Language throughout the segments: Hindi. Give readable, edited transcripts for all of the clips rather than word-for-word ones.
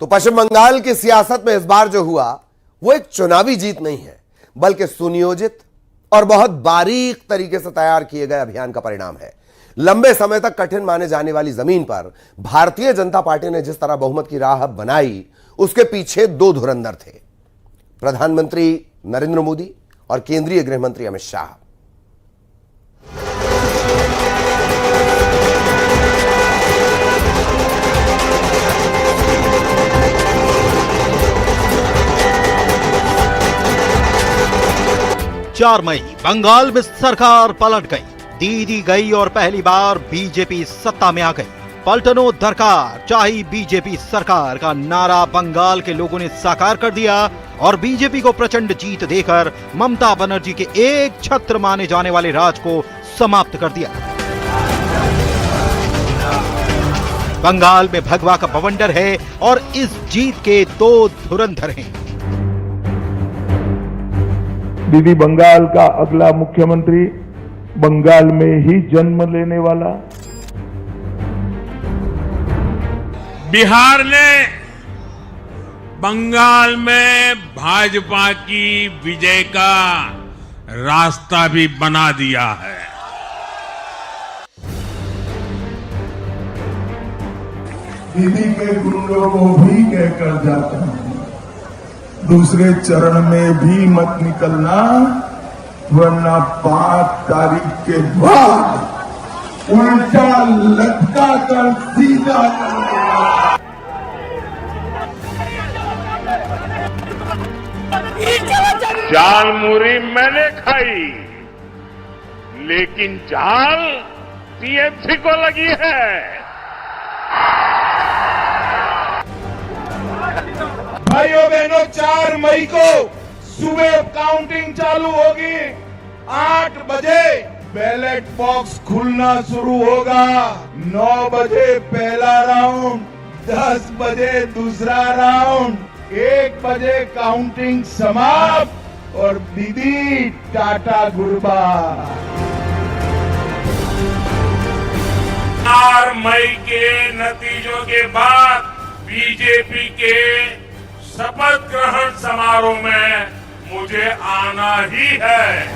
तो पश्चिम बंगाल की सियासत में इस बार जो हुआ वो एक चुनावी जीत नहीं है, बल्कि सुनियोजित और बहुत बारीक तरीके से तैयार किए गए अभियान का परिणाम है। लंबे समय तक कठिन माने जाने वाली जमीन पर भारतीय जनता पार्टी ने जिस तरह बहुमत की राह बनाई, उसके पीछे दो धुरंधर थे, प्रधानमंत्री नरेंद्र मोदी और केंद्रीय गृह मंत्री अमित शाह। चार मई बंगाल में सरकार पलट गई, दीदी गई और पहली बार बीजेपी सत्ता में आ गई। पलटनो दरकार चाहे बीजेपी सरकार का नारा बंगाल के लोगों ने साकार कर दिया और बीजेपी को प्रचंड जीत देकर ममता बनर्जी के एक छत्र माने जाने वाले राज को समाप्त कर दिया। बंगाल में भगवा का बवंडर है और इस जीत के दो धुरंधर हैं। दीदी बंगाल का अगला मुख्यमंत्री, बंगाल में ही जन्म लेने वाला। बिहार ने बंगाल में भाजपा की विजय का रास्ता भी बना दिया है। दीदी के गुंडों को भी कहकर जाता हूं, दूसरे चरण में भी मत निकलना, वरना 5 तारीख के बाद उल्टा लटका कर सीधा जाल मुरी मैंने खाई, लेकिन जाल टीएमसी को लगी है। भाइयों बहनों, 4 मई को सुबह काउंटिंग चालू होगी। 8 बजे बैलेट बॉक्स खुलना शुरू होगा। 9 बजे पहला राउंड, 10 बजे दूसरा राउंड, 1 बजे काउंटिंग समाप्त और दीदी टाटा गुड बाय। 4 मई के नतीजों के बाद बीजेपी के शपथ ग्रहण समारोह में मुझे आना ही है।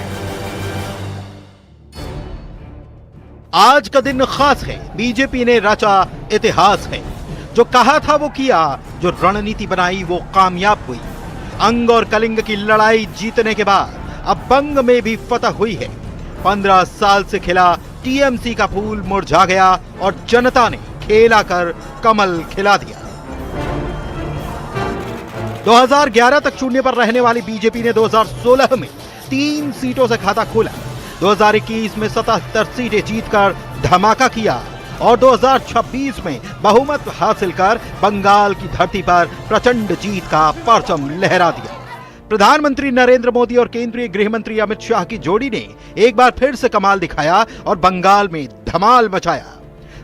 आज का दिन खास है, बीजेपी ने रचा इतिहास है। जो कहा था वो किया, जो रणनीति बनाई वो कामयाब हुई। अंग और कलिंग की लड़ाई जीतने के बाद अब बंग में भी फतह हुई है। 15 साल से खिला टीएमसी का फूल मुरझा गया और जनता ने खेला कर कमल खिला दिया। 2011 तक शून्य पर रहने वाली बीजेपी ने 2016 में 3 सीटों से खाता खोला। 2021 में 77 सीटें जीतकर धमाका किया और 2026 में बहुमत हासिल कर बंगाल की धरती पर प्रचंड जीत का परचम लहरा दिया। प्रधानमंत्री नरेंद्र मोदी और केंद्रीय गृह मंत्री अमित शाह की जोड़ी ने एक बार फिर से कमाल दिखाया और बंगाल में धमाल मचाया।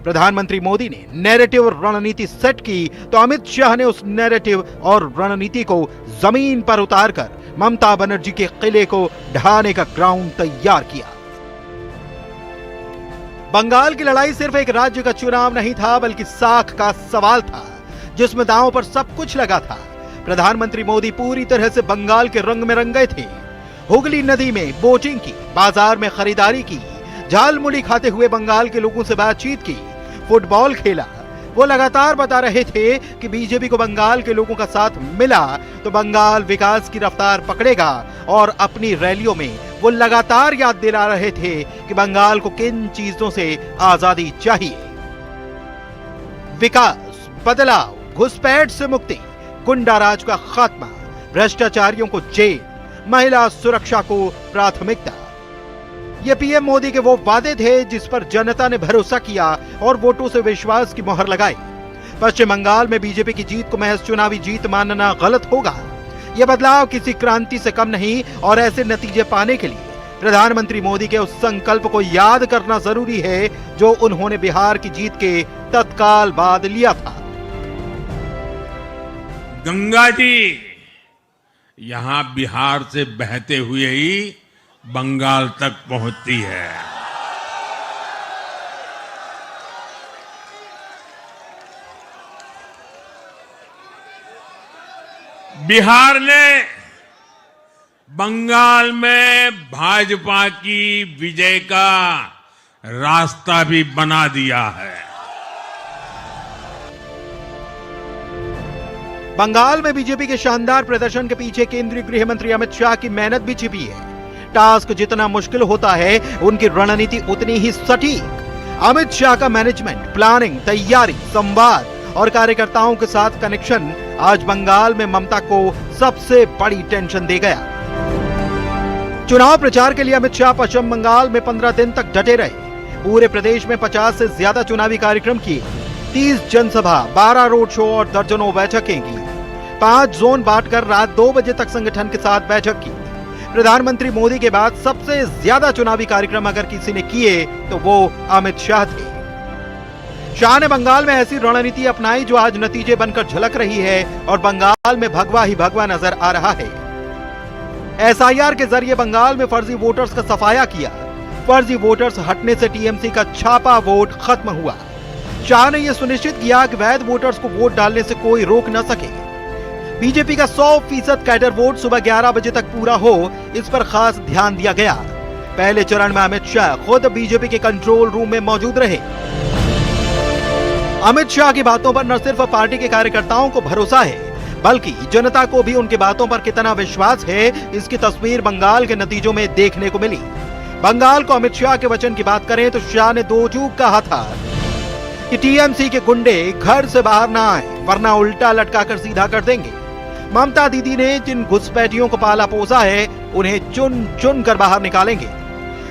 प्रधानमंत्री मोदी ने नैरेटिव और रणनीति सेट की तो अमित शाह ने उस नैरेटिव और रणनीति को जमीन पर उतारकर ममता बनर्जी के किले को ढहाने का ग्राउंड तैयार किया। बंगाल की लड़ाई सिर्फ एक राज्य का चुनाव नहीं था, बल्कि साख का सवाल था, जिसमें दांव पर सब कुछ लगा था। प्रधानमंत्री मोदी पूरी तरह से बंगाल के रंग में रंग गए थे। हुगली नदी में बोटिंग की, बाजार में खरीदारी की, झालमुड़ी खाते हुए बंगाल के लोगों से बातचीत की, फुटबॉल खेला। वो लगातार बता रहे थे कि बीजेपी को बंगाल के लोगों का साथ मिला तो बंगाल विकास की रफ्तार पकड़ेगा और अपनी रैलियों में वो लगातार याद दिला रहे थे कि बंगाल को किन चीजों से आजादी चाहिए। विकास, बदलाव, घुसपैठ से मुक्ति, गुंडा राज का खात्मा, भ्रष्टाचारियों को जेल, महिला सुरक्षा को प्राथमिकता। ये पीएम मोदी के वो वादे थे जिस पर जनता ने भरोसा किया और वोटों से विश्वास की मोहर लगाई। पश्चिम बंगाल में बीजेपी की जीत को महज चुनावी जीत मानना गलत होगा। यह बदलाव किसी क्रांति से कम नहीं और ऐसे नतीजे पाने के लिए प्रधानमंत्री मोदी के उस संकल्प को याद करना जरूरी है जो उन्होंने बिहार की जीत के तत्काल बाद लिया था। गंगा जी यहां बिहार से बहते हुए ही बंगाल तक पहुंचती है। बिहार ने बंगाल में भाजपा की विजय का रास्ता भी बना दिया है। बंगाल में बीजेपी के शानदार प्रदर्शन के पीछे केंद्रीय गृह मंत्री अमित शाह की मेहनत भी छिपी है। टास्क जितना मुश्किल होता है, उनकी रणनीति उतनी ही सटीक। अमित शाह का मैनेजमेंट, प्लानिंग, तैयारी, संवाद और कार्यकर्ताओं के साथ कनेक्शन आज बंगाल में ममता को सबसे बड़ी टेंशन दे गया। चुनाव प्रचार के लिए अमित शाह पश्चिम बंगाल में 15 दिन तक डटे रहे। पूरे प्रदेश में 50 से ज्यादा चुनावी कार्यक्रम किए, 30 जनसभा, 12 रोड शो और दर्जनों बैठकें की। 5 जोन बांटकर रात 2 बजे तक संगठन के साथ बैठक की। प्रधानमंत्री मोदी के बाद सबसे ज्यादा चुनावी कार्यक्रम अगर किसी ने किए तो वो अमित शाह थे। शाह ने बंगाल में ऐसी रणनीति अपनाई जो आज नतीजे बनकर झलक रही है और बंगाल में भगवा ही भगवा नजर आ रहा है। एसआईआर के जरिए बंगाल में फर्जी वोटर्स का सफाया किया। फर्जी वोटर्स हटने से टीएमसी का छापा वोट खत्म हुआ। शाह ने यह सुनिश्चित किया कि वैध वोटर्स को वोट डालने से कोई रोक न सके। बीजेपी का 100% कैडर वोट सुबह 11 बजे तक पूरा हो, इस पर खास ध्यान दिया गया। पहले चरण में अमित शाह खुद बीजेपी के कंट्रोल रूम में मौजूद रहे। अमित शाह की बातों पर न सिर्फ पार्टी के कार्यकर्ताओं को भरोसा है, बल्कि जनता को भी उनकी बातों पर कितना विश्वास है, इसकी तस्वीर बंगाल के नतीजों में देखने को मिली। बंगाल को अमित शाह के वचन की बात करें तो शाह ने 2 चूक कहा था कि टीएमसी के गुंडे घर से बाहर ना आए, वरना उल्टा लटकाकर सीधा कर देंगे। ममता दीदी ने जिन घुसपैठियों को पाला पोसा है, उन्हें चुन चुन कर बाहर निकालेंगे।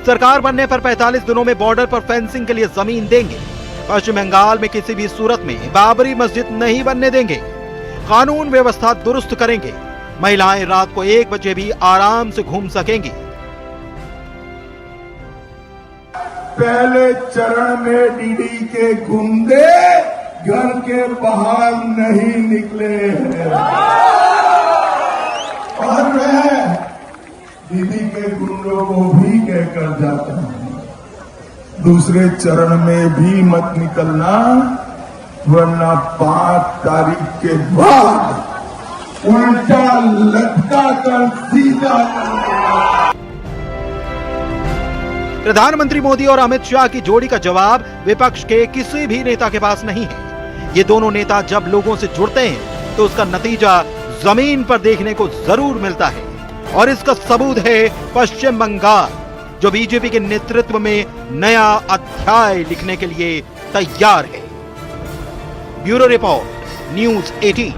सरकार बनने पर 45 दिनों में बॉर्डर पर फेंसिंग के लिए जमीन देंगे। पश्चिम बंगाल में किसी भी सूरत में बाबरी मस्जिद नहीं बनने देंगे। कानून व्यवस्था दुरुस्त करेंगे। महिलाएं रात को 1 बजे भी आराम से घूम सकेंगी। पहले चरण में डीडी के गुंडे घर के बाहर नहीं निकले हैं और मैं दीदी के गुंडों को भी कहकर जाता हूं, दूसरे चरण में भी मत निकलना, वरना 5 तारीख के बाद उल्टा लटका कर सीधा। प्रधानमंत्री मोदी और अमित शाह की जोड़ी का जवाब विपक्ष के किसी भी नेता के पास नहीं है। ये दोनों नेता जब लोगों से जुड़ते हैं तो उसका नतीजा जमीन पर देखने को जरूर मिलता है, और इसका सबूत है पश्चिम बंगाल, जो बीजेपी के नेतृत्व में नया अध्याय लिखने के लिए तैयार है। Bureau report, news 18।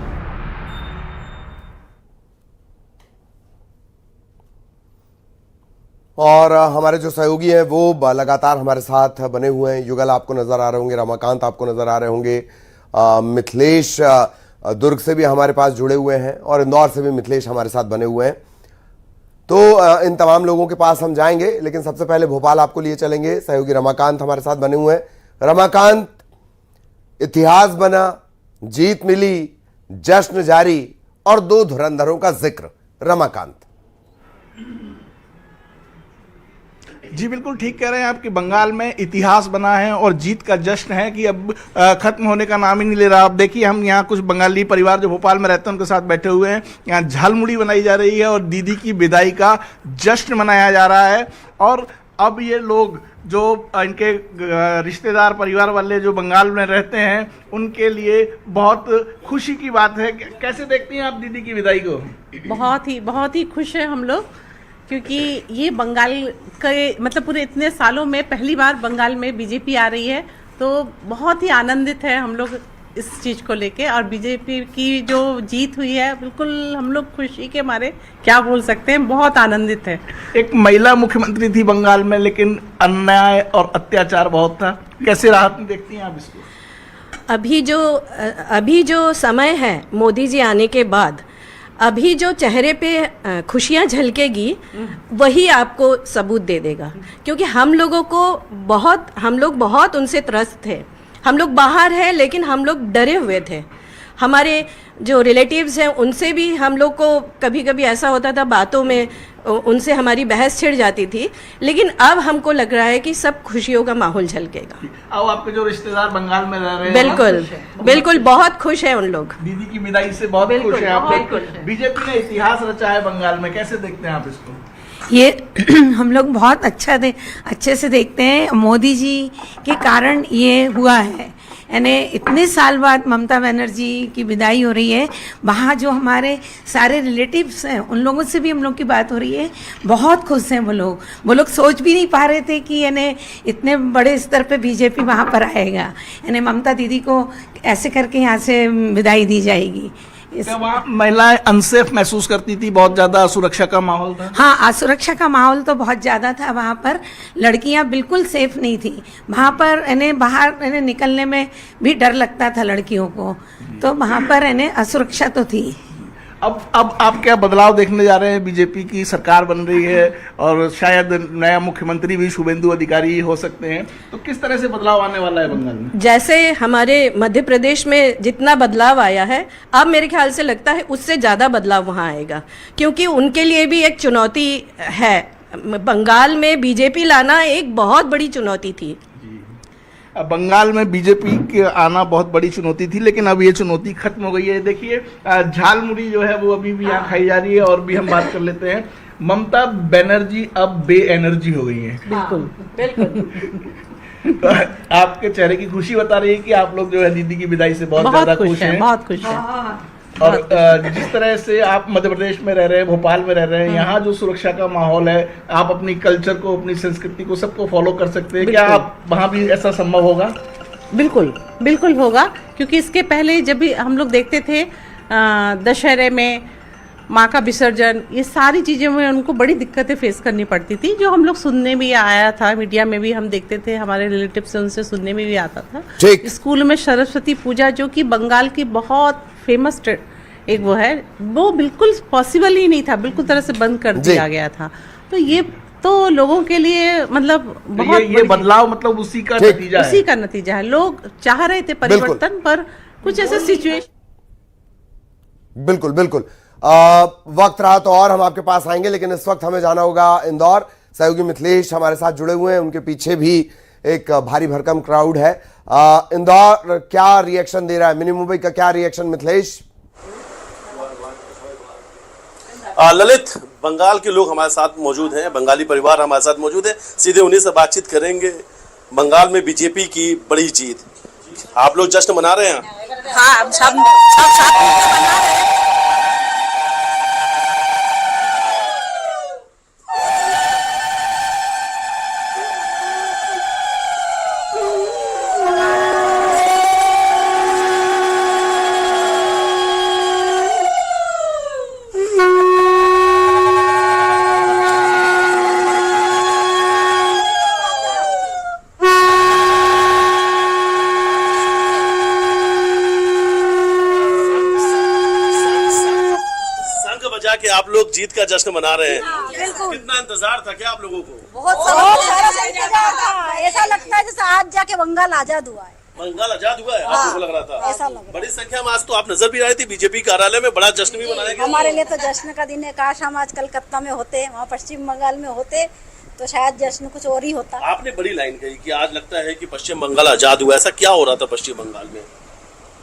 और हमारे जो सहयोगी हैं वो लगातार हमारे साथ बने हुए हैं। युगल आपको नजर आ रहे होंगे, रमाकांत आपको नजर आ रहे होंगे, मिथिलेश दुर्ग से भी हमारे पास जुड़े हुए हैं और इंदौर से भी मिथिलेश हमारे साथ बने हुए हैं। तो इन तमाम लोगों के पास हम जाएंगे, लेकिन सबसे पहले भोपाल आपको लिए चलेंगे। सहयोगी रमाकांत हमारे साथ बने हुए हैं। रमाकांत, इतिहास बना, जीत मिली, जश्न जारी और 2 धुरंधरों का जिक्र। रमाकांत जी बिल्कुल ठीक कह रहे हैं आप कि बंगाल में इतिहास बना है और जीत का जश्न है कि अब खत्म होने का नाम ही नहीं ले रहा। आप देखिए, हम यहाँ कुछ बंगाली परिवार जो भोपाल में रहते हैं उनके साथ बैठे हुए हैं। यहाँ झालमुड़ी बनाई जा रही है और दीदी की विदाई का जश्न मनाया जा रहा है। और अब ये लोग जो इनके रिश्तेदार परिवार वाले जो बंगाल में रहते हैं, उनके लिए बहुत खुशी की बात है। कैसे देखती हैं आप दीदी की विदाई को? बहुत ही खुश है हम लोग, क्योंकि ये बंगाल के मतलब पूरे इतने सालों में पहली बार बंगाल में बीजेपी आ रही है, तो बहुत ही आनंदित है हम लोग इस चीज़ को लेके। और बीजेपी की जो जीत हुई है, बिल्कुल हम लोग खुशी के मारे क्या बोल सकते हैं, बहुत आनंदित है। एक महिला मुख्यमंत्री थी बंगाल में, लेकिन अन्याय और अत्याचार बहुत था। कैसे राहत देखती हैं आप इसको? अभी जो समय है मोदी जी आने के बाद, अभी जो चेहरे पे खुशियाँ झलकेगी वही आपको सबूत दे देगा। क्योंकि हम लोग बहुत उनसे त्रस्त थे। हम लोग बाहर हैं, लेकिन हम लोग डरे हुए थे। हमारे जो रिलेटिव्स हैं उनसे भी हम लोग को कभी कभी ऐसा होता था, बातों में उनसे हमारी बहस छिड़ जाती थी, लेकिन अब हमको लग रहा है कि सब खुशियों का माहौल झलकेगा। अब आपके जो रिश्तेदार बंगाल में रह रहे हैं बिल्कुल बिल्कुल बहुत खुश है उन लोग। दीदी की विदाई से बहुत बिल्कुल, खुश हैं आप बहुत लोग। खुश हैं। बीजेपी ने इतिहास रचा है बंगाल में, कैसे देखते हैं आप इसको? ये हम लोग बहुत अच्छे से देखते हैं। मोदी जी के कारण ये हुआ है, यानी इतने साल बाद ममता बनर्जी की विदाई हो रही है। वहाँ जो हमारे सारे रिलेटिव्स हैं उन लोगों से भी हम लोग की बात हो रही है, बहुत खुश हैं वो लोग सोच भी नहीं पा रहे थे कि यानी इतने बड़े स्तर पे बीजेपी वहाँ पर आएगा, यानी ममता दीदी को ऐसे करके यहाँ से विदाई दी जाएगी। क्या वहाँ महिलाएं अनसेफ महसूस करती थी? बहुत ज्यादा असुरक्षा का माहौल था? हाँ, असुरक्षा का माहौल तो बहुत ज़्यादा था वहाँ पर। लड़कियाँ बिल्कुल सेफ नहीं थी वहाँ पर, यानी बाहर यानी निकलने में भी डर लगता था लड़कियों को, तो वहाँ पर यानी असुरक्षा तो थी। अब आप क्या बदलाव देखने जा रहे हैं? बीजेपी की सरकार बन रही है और शायद नया मुख्यमंत्री भी शुभेंदु अधिकारी हो सकते हैं, तो किस तरह से बदलाव आने वाला है बंगाल में? जैसे हमारे मध्य प्रदेश में जितना बदलाव आया है, अब मेरे ख्याल से लगता है उससे ज़्यादा बदलाव वहाँ आएगा, क्योंकि उनके लिए भी एक चुनौती है। बंगाल में बीजेपी लाना एक बहुत बड़ी चुनौती थी। अब बंगाल में बीजेपी के आना बहुत बड़ी चुनौती थी, लेकिन अब ये चुनौती खत्म हो गई है। देखिए झाल मुड़ी जो है वो अभी भी यहाँ खाई जा रही है। और भी हम बात कर लेते हैं, ममता बनर्जी अब बे एनर्जी हो गई हैं। बिल्कुल बिल्कुल। तो आपके चेहरे की खुशी बता रही है कि आप लोग जो है दीदी की विदाई से बहुत ज्यादा खुश हैं। बहुत खुश हैं। और जिस तरह से आप मध्य प्रदेश में रह रहे हैं, भोपाल में रह रहे हैं, यहाँ जो सुरक्षा का माहौल है, आप अपनी कल्चर को, अपनी संस्कृति को, सबको फॉलो कर सकते हैं। क्या आप वहाँ भी ऐसा संभव होगा? बिल्कुल बिल्कुल होगा, क्योंकि इसके पहले जब भी हम लोग देखते थे दशहरे में माँ का विसर्जन, ये सारी चीज़ों में उनको बड़ी दिक्कतें फेस करनी पड़ती थी, जो हम लोग सुनने भी आया था, मीडिया में भी हम देखते थे, हमारे रिलेटिव से उनसे सुनने में भी आता था। स्कूल में सरस्वती पूजा, जो कि बंगाल की बहुत फेमस एक वो है, वो बिल्कुल पॉसिबल ही नहीं था, बिल्कुल तरह से बंद कर दिया गया था। तो ये तो लोगों के लिए मतलब बहुत ये बदलाव मतलब उसी का नतीजा है। लोग चाह रहे थे परिवर्तन, पर कुछ ऐसे सिचुएशन। बिल्कुल बिल्कुल। वक्त रहा तो और हम आपके पास आएंगे, लेकिन इस वक्त हमें जाना होगा इंदौर। सहयोगी मिथिलेश हमारे साथ जुड़े हुए हैं, उनके पीछे भी एक भारी भरकम क्राउड है। इंदौर क्या रिएक्शन दे रहा है? मिनी मुंबई का क्या रिएक्शन मिथिलेश? ललित, बंगाल के लोग हमारे साथ मौजूद हैं, बंगाली परिवार हमारे साथ मौजूद है, सीधे उन्हीं से बातचीत करेंगे। बंगाल में बीजेपी की बड़ी जीत, आप लोग जश्न मना रहे हैं? हाँ, सब साथ मना रहे हैं। कि आप लोग जीत का जश्न मना रहे हैं। कितना इंतजार था क्या आप लोगों को? बहुत सारा इंतजार था। ऐसा लगता है जैसे आज जाके बंगाल आजाद हुआ है। बंगाल आजाद हुआ है, आपको लग रहा था? ऐसा लग रहा। बड़ी संख्या में आज तो आप नजर भी आए थे बीजेपी कार्यालय में, बड़ा जश्न भी मनाया गया। हमारे लिए तो जश्न का दिन है। काश हम आज कलकत्ता में होते, वहाँ पश्चिम बंगाल में होते, तो शायद जश्न कुछ और ही होता। आपने बड़ी लाइन कही कि आज लगता है कि पश्चिम बंगाल आजाद हुआ। ऐसा क्या हो रहा था पश्चिम बंगाल में?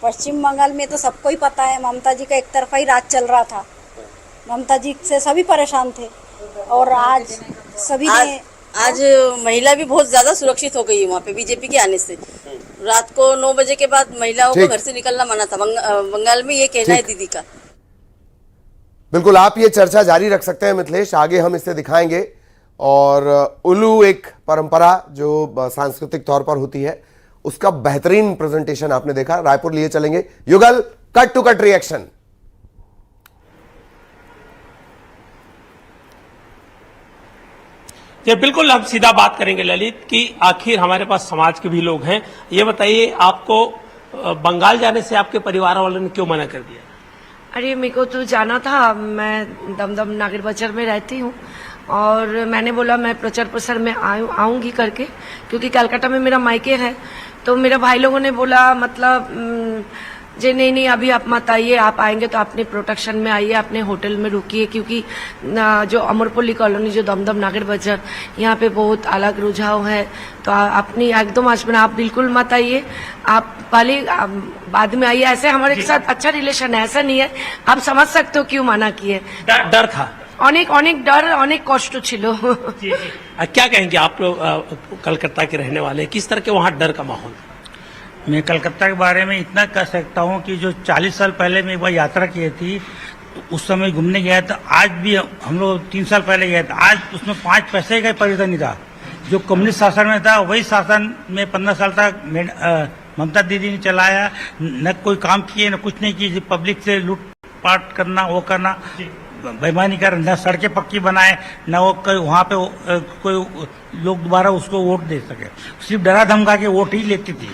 पश्चिम बंगाल में तो सबको ही पता है, ममता जी का एक तरफा ही राज चल रहा था। ममता जी से सभी परेशान थे, और आज सभी ने आज महिला भी बहुत ज्यादा सुरक्षित हो गई है वहाँ पे बीजेपी के आने से। रात को 9 बजे के बाद महिलाओं को घर से निकलना मना था बंगाल में, ये कहना है दीदी का। बिल्कुल, आप ये चर्चा जारी रख सकते हैं मिथिलेश, आगे हम इसे दिखाएंगे। और उल्लू एक परंपरा जो सांस्कृतिक तौर पर होती है, उसका बेहतरीन प्रेजेंटेशन आपने देखा। रायपुर लिए चलेंगे, युगल कट टू कट रिएक्शन। ये बिल्कुल हम सीधा बात करेंगे ललित कि आखिर हमारे पास समाज के भी लोग हैं। ये बताइए, आपको बंगाल जाने से आपके परिवार वालों ने क्यों मना कर दिया? अरे मेरे को तो जाना था, मैं दमदम नागर बाजार में रहती हूँ, और मैंने बोला मैं प्रचार प्रसार में आऊँगी करके, क्योंकि कलकत्ता में मेरा मायके है। तो मेरे भाई लोगों ने बोला मतलब जे नहीं नहीं अभी आप मत आइए, आप आएंगे तो अपने प्रोटेक्शन में आइए, अपने होटल में रुकिए, क्योंकि जो अमरपल्ली कॉलोनी, जो दमदम नागर बाजार, यहाँ पे बहुत अलग रुझाव है। तो अपनी एकदम आज में आप बिल्कुल मत आइए, आप पहले बाद में आइए। ऐसे हमारे साथ अच्छा रिलेशन है, ऐसा नहीं है, आप समझ सकते हो क्यों मना किए। डर था, अनेक अनेक डर, अनेक कष्ट छिलो। क्या कहेंगे आप लोग कलकत्ता के रहने वाले, किस तरह के वहाँ डर का माहौल? मैं कलकत्ता के बारे में इतना कह सकता हूँ कि जो 40 साल पहले मैं एक बार यात्रा की थी, तो उस समय घूमने गया था। आज भी हम लोग 3 साल पहले गए थे, आज उसमें 5 पैसे का परिवर्तन नहीं था। जो कम्युनिस्ट शासन में था वही शासन में 15 साल तक ममता दीदी ने चलाया। न कोई काम किए, न कुछ नहीं किए, पब्लिक से लूटपाट करना, वो करना, बेईमानी कर, न सड़कें पक्की बनाए, न वो वहाँ पे कोई लोग दोबारा उसको वोट दे सके। सिर्फ डरा धमका के वोट ही लेती थी।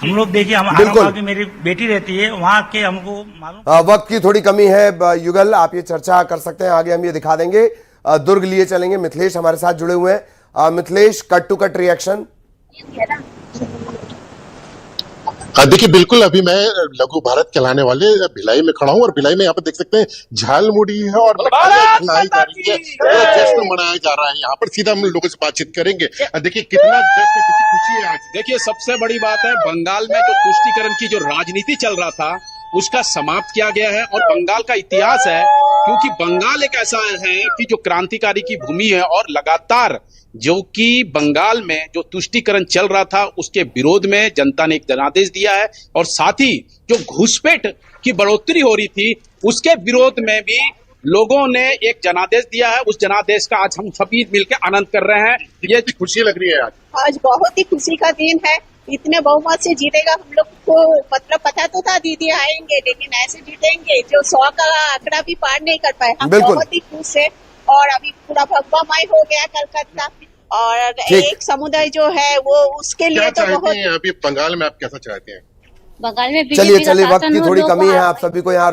हम लोग देखिए, हम की मेरी बेटी रहती है वहाँ के, हमको मालूम। वक्त की थोड़ी कमी है युगल, आप ये चर्चा कर सकते हैं, आगे हम ये दिखा देंगे। दुर्ग लिए चलेंगे, मिथिलेश हमारे साथ जुड़े हुए हैं। Mithilesh, cut to cut reaction. देखिए, बिल्कुल अभी मैं लघु भारत कहलाने वाले भिलाई में खड़ा हूँ और भिलाई में यहाँ पर देख सकते हैं झालमुड़ी है और खिलाई जा रही है, जश्न मनाया जा रहा है। यहाँ पर सीधा हम लोगों से बातचीत करेंगे। देखिए कितना जश्न, कितनी खुशी है आज। देखिए, सबसे बड़ी बात है, बंगाल में जो तुष्टीकरण की जो राजनीति चल रहा था उसका समाप्त किया गया है। और बंगाल का इतिहास है, क्योंकि बंगाल एक ऐसा है कि जो क्रांतिकारी की भूमि है और लगातार जो कि बंगाल में जो तुष्टीकरण चल रहा था उसके विरोध में जनता ने एक जनादेश दिया है। और साथ ही जो घुसपैठ की बढ़ोतरी हो रही थी उसके विरोध में भी लोगों ने एक जनादेश दिया है। उस जनादेश का आज हम सभी मिलकर आनंद कर रहे हैं। ये खुशी लग रही है आज बहुत ही खुशी का दिन है। इतने बहुमत से जीतेगा, हम लोग को मतलब पता तो था दीदी आएंगे, लेकिन ऐसे जीतेंगे जो 100 का आंकड़ा भी पार नहीं कर पाए। हम बहुत ही खुश है। और अभी पूरा भगवामय हो गया कलकत्ता, और एक समुदाय जो है वो उसके लिए तो बहुत। अभी बंगाल में आप कैसा चाहते हैं? बंगाल में चलिए, वक्त की थोड़ी कमी है, आप सभी को यहाँ